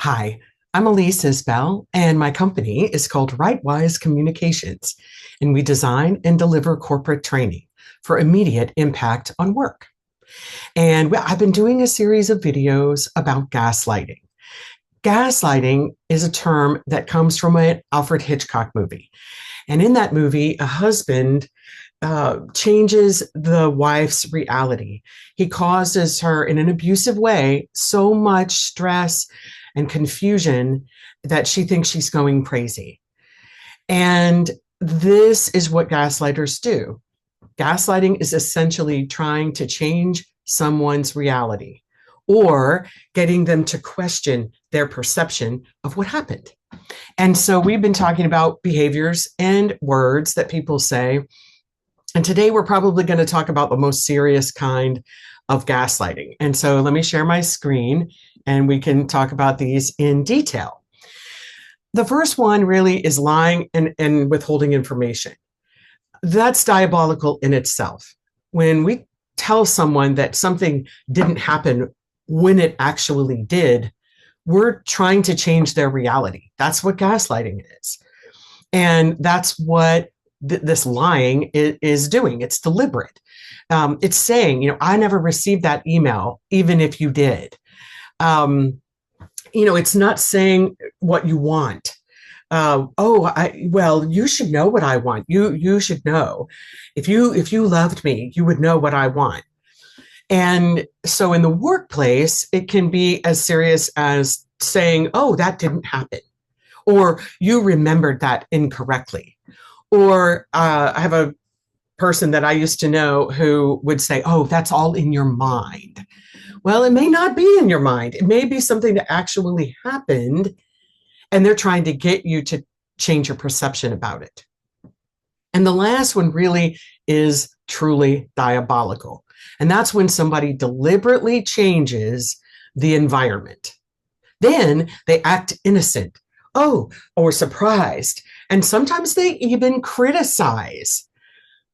Hi, I'm Elise Isbell, and my company is called Rightwise Communications, and we design and deliver corporate training for immediate impact on work. And I've been doing a series of videos about gaslighting. Gaslighting is a term that comes from an Alfred Hitchcock movie. And in that movie, a husband changes the wife's reality. He causes her, in an abusive way, so much stress and confusion that she thinks she's going crazy. And this is what gaslighters do. Gaslighting is essentially trying to change someone's reality or getting them to question their perception of what happened. And so we've been talking about behaviors and words that people say. And today we're probably going to talk about the most serious kind of gaslighting. And so let me share my screen and we can talk about these in detail. The first one really is lying and withholding information. That's diabolical in itself. When we tell someone that something didn't happen when it actually did, we're trying to change their reality. That's what gaslighting is. And that's what this lying is doing. It's deliberate. It's saying, I never received that email, even if you did. It's not saying what you want. Well, you should know what I want. You should know. If you loved me, you would know what I want. And so in the workplace, it can be as serious as saying, oh, that didn't happen, or you remembered that incorrectly. Or I have a person that I used to know who would say, oh, that's all in your mind. Well, it may not be in your mind. It may be something that actually happened, and they're trying to get you to change your perception about it. And the last one really is truly diabolical. And that's when somebody deliberately changes the environment. Then they act innocent, or surprised. And sometimes they even criticize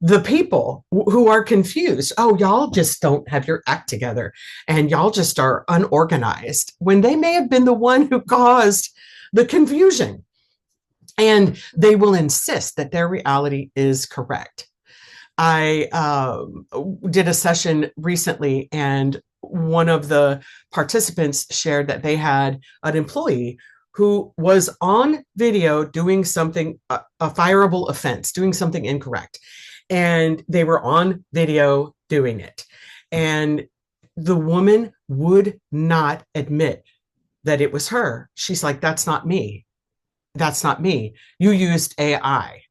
the people who are confused. Oh, y'all just don't have your act together, and y'all just are unorganized, when they may have been the one who caused the confusion. And they will insist that their reality is correct. I did a session recently, and one of the participants shared that they had an employee who was on video doing something, a fireable offense, doing something incorrect. And they were on video doing it. And the woman would not admit that it was her. She's like, that's not me. That's not me. You used AI,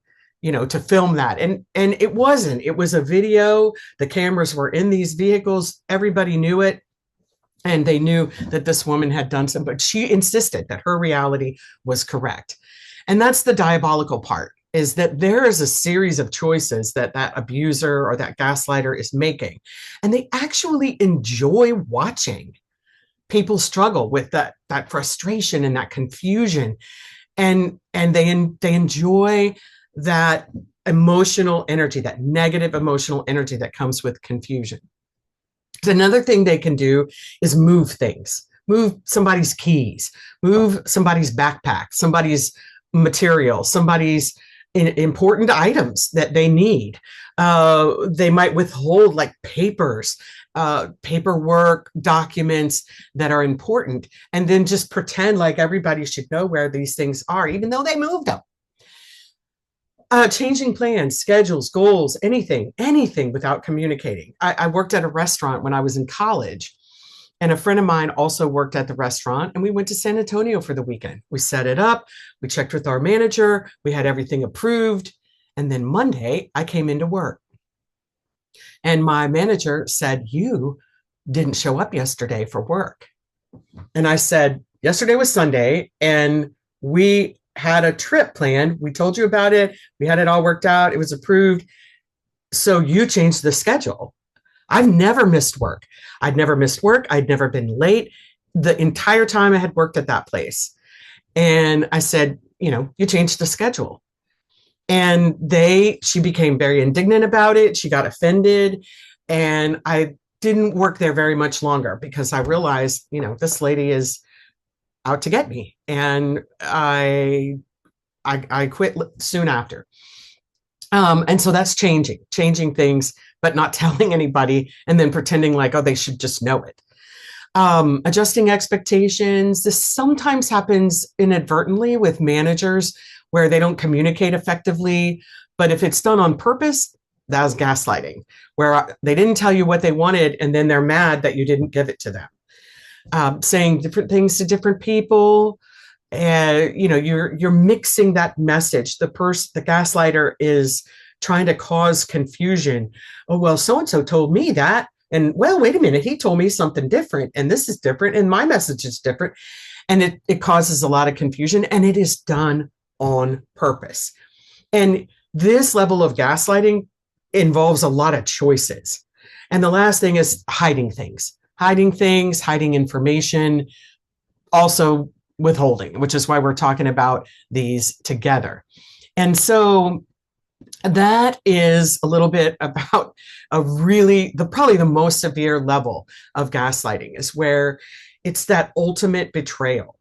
to film that. And it wasn't. It was a video. The cameras were in these vehicles. Everybody knew it. And they knew that this woman had done something, but she insisted that her reality was correct. And that's the diabolical part, is that there is a series of choices that abuser or that gaslighter is making. And they actually enjoy watching people struggle with that frustration and that confusion. And they enjoy that emotional energy, that negative emotional energy that comes with confusion. Another thing they can do is move things, move somebody's keys, move somebody's backpack, somebody's material, somebody's important items that they need. They might withhold like papers, paperwork, documents that are important, and then just pretend like everybody should know where these things are, even though they moved them. Changing plans, schedules, goals, anything without communicating. I worked at a restaurant when I was in college, and a friend of mine also worked at the restaurant, and we went to San Antonio for the weekend. We set it up, we checked with our manager, we had everything approved, and then Monday I came into work. And my manager said, you didn't show up yesterday for work. And I said, yesterday was Sunday, and we had a trip planned. We told you about it. We had it all worked out. It was approved. So you changed the schedule. I've never missed work. I'd never missed work. I'd never been late the entire time I had worked at that place. And I said, you changed the schedule. And she became very indignant about it. She got offended. And I didn't work there very much longer because I realized, this lady is out to get me. And I quit soon after. And so that's changing things, but not telling anybody and then pretending like, oh, they should just know it. Adjusting expectations. This sometimes happens inadvertently with managers where they don't communicate effectively. But if it's done on purpose, that's gaslighting, where they didn't tell you what they wanted and then they're mad that you didn't give it to them. Saying different things to different people. You're mixing that message. The gaslighter is trying to cause confusion. Oh, well, so and so told me that. And well, wait a minute, he told me something different, and this is different, and my message is different. And it causes a lot of confusion, and it is done on purpose. And this level of gaslighting involves a lot of choices. And the last thing is hiding things, hiding information, also withholding, which is why we're talking about these together. And so that is a little bit about probably the most severe level of gaslighting, is where it's that ultimate betrayal.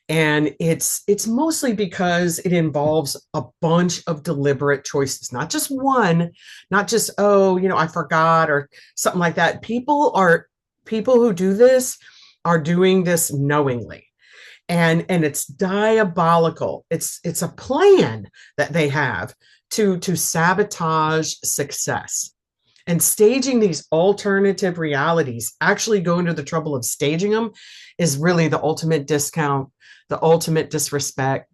And it's mostly because it involves a bunch of deliberate choices, not just one, not just, oh, I forgot or something like that. People who do this are doing this knowingly. And it's diabolical. It's a plan that they have to sabotage success. And staging these alternative realities, actually going to the trouble of staging them, is really the ultimate discount, the ultimate disrespect,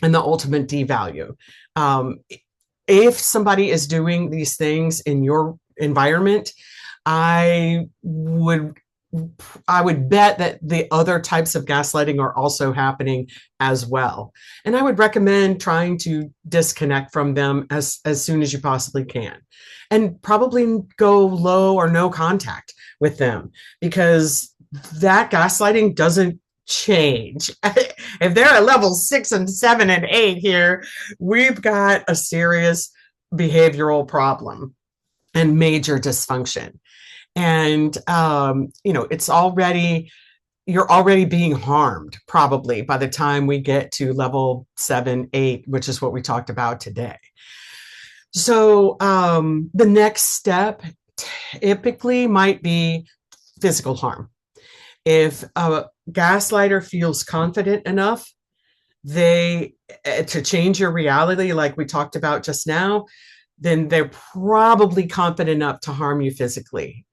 and the ultimate devalue. If somebody is doing these things in your environment, I would bet that the other types of gaslighting are also happening as well. And I would recommend trying to disconnect from them as soon as you possibly can. And probably go low or no contact with them, because that gaslighting doesn't change. If they're at level 6 and 7 and 8 here, we've got a serious behavioral problem and major dysfunction. And you're already being harmed probably by the time we get to level 7, 8, which is what we talked about today. So the next step typically might be physical harm. If a gaslighter feels confident enough to change your reality, like we talked about just now, then they're probably confident enough to harm you physically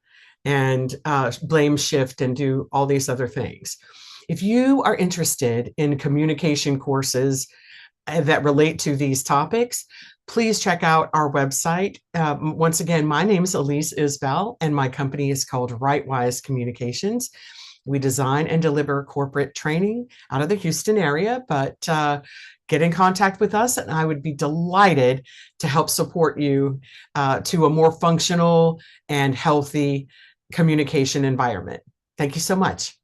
and blame shift and do all these other things. If you are interested in communication courses that relate to these topics, please check out our website. Once again, my name is Elise Isbell, and my company is called Rightwise Communications. We design and deliver corporate training out of the Houston area, but get in contact with us, and I would be delighted to help support you to a more functional and healthy communication environment. Thank you so much.